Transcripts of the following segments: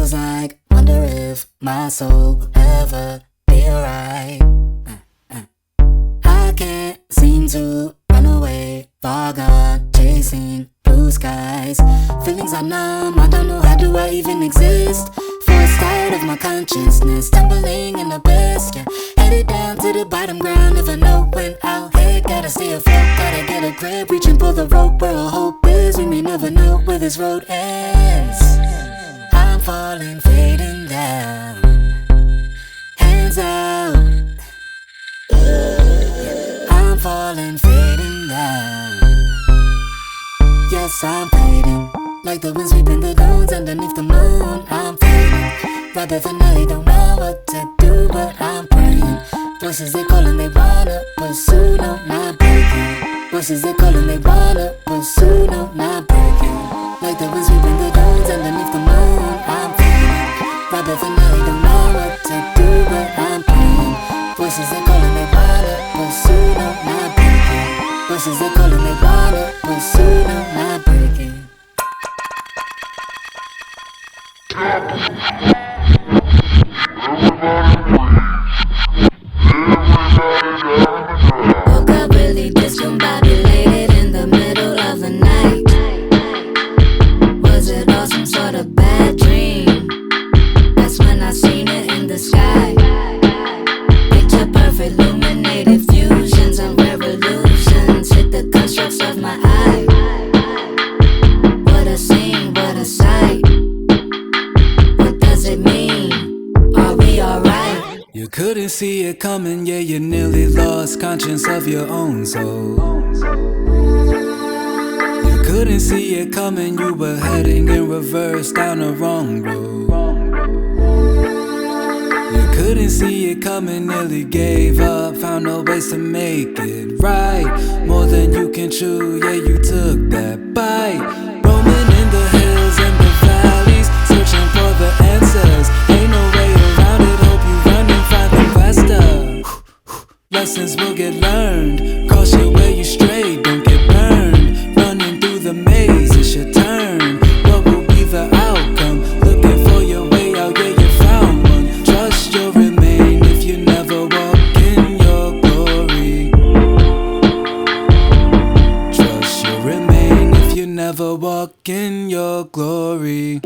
feels like, wonder if my soul will ever be alright. I can't seem to run away, far gone, chasing blue skies. Feelings are numb, I don't know how do I even exist. Forced out of my consciousness, tumbling in the abyss, yeah. Headed down to the bottom ground, never know when I'll hit. Gotta stay afloat, gotta get a grip, reach and pull the rope where all hope is. We may never know where this road ends. I'm falling, fading down, hands out. I'm falling, fading down. Yes, I'm fading, like the wind sweeping the dunes underneath the moon. I'm fading, rather than I don't know what to do, but I'm praying. Voices they calling, they wanna pursue, no, not breaking. Voices they calling, they wanna pursue, no, not breaking. Like the wind sweeping the dunes underneath the moon. I'm fading, rather than I don't know what to do, but I'm praying. Voices they calling, they wanna pursue, no, not breaking. Voices they calling, they wanna pursue, no, not breaking. Woke up really discombobulated in the middle of the night. Was it all some sort of bad dream? That's when I seen it in the sky. Picture perfect, illuminated fusions and revolutions hit the constructs of my eye. What a scene, what a sight. What does it mean? Are we alright? You couldn't see it coming, yeah, you nearly lost conscience of your own soul. You couldn't see it coming, you were heading in reverse down the wrong road. You couldn't see it coming, nearly gave up, found no ways to make it right. More than you can chew, yeah, you took that bite. Roaming in the hills and the valleys, searching for the answers. Ain't no way around it, hope you run and find them faster. Lessons will get learned, caution where you stray, don't get burned. Running through the maze, it's your turn. What will be the outcome? Looking for your way out, yeah, you found one. Trust you'll remain if you never walk in your glory. Trust you'll remain if you never walk in your glory.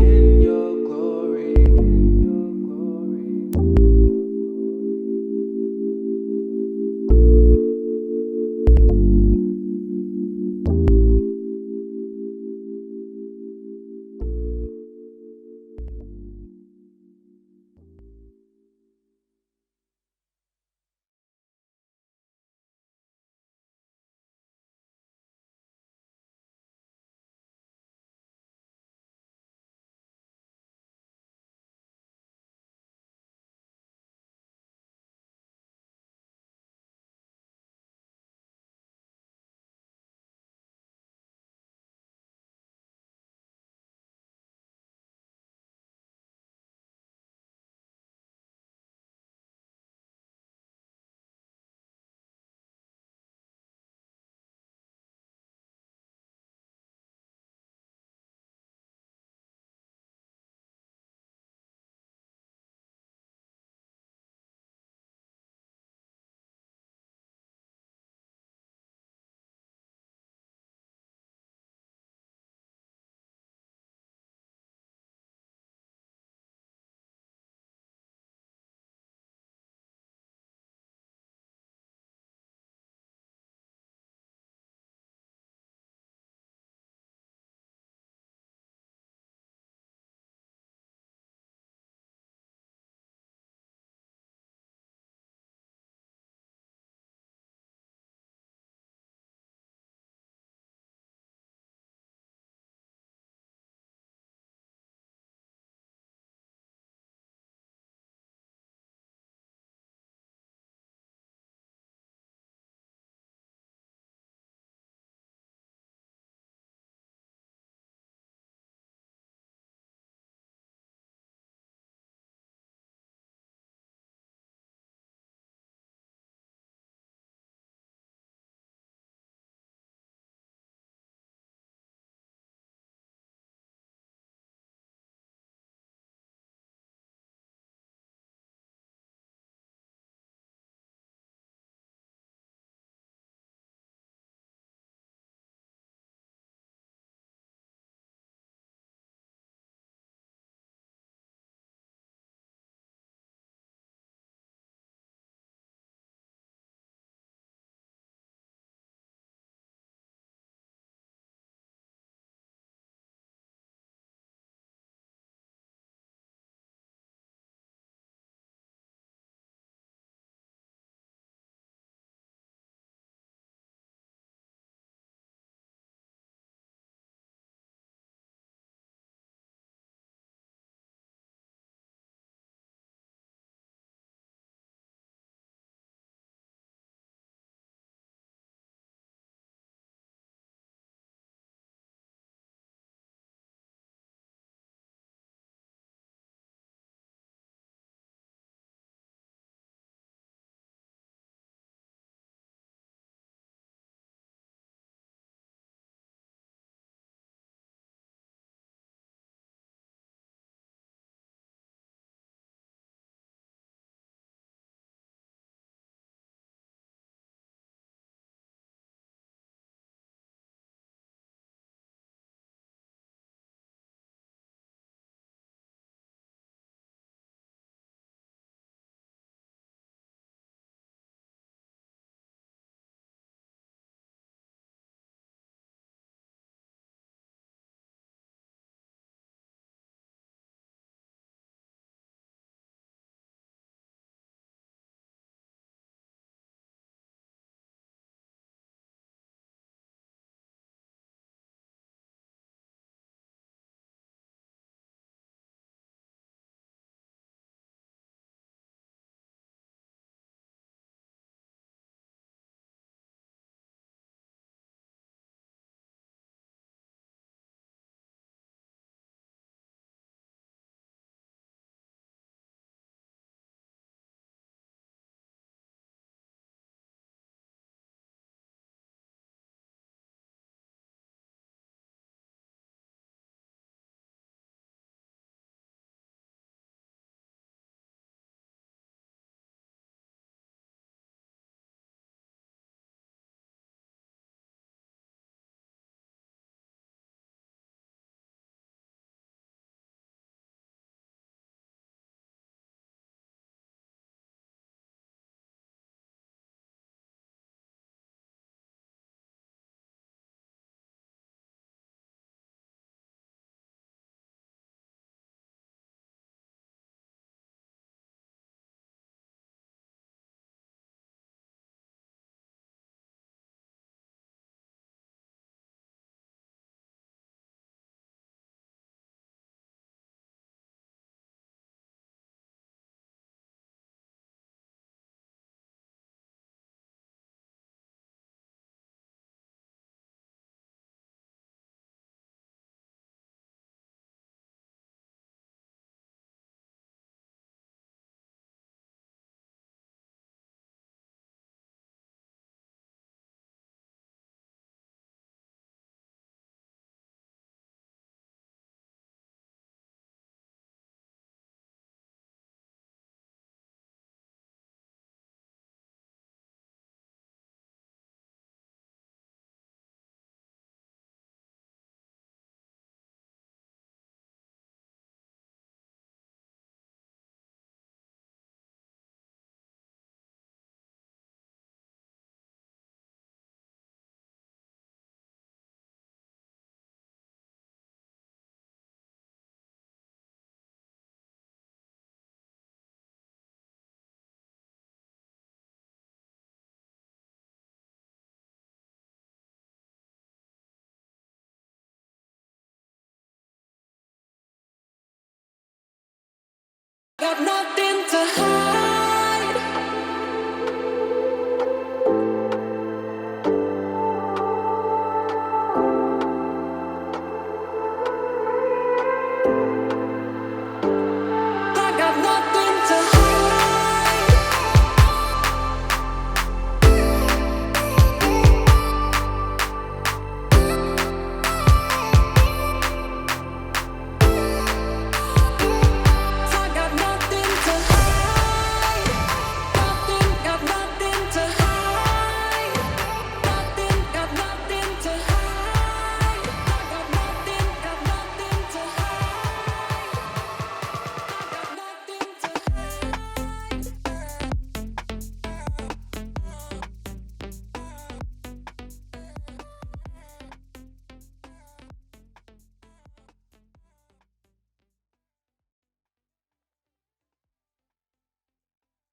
got nothing.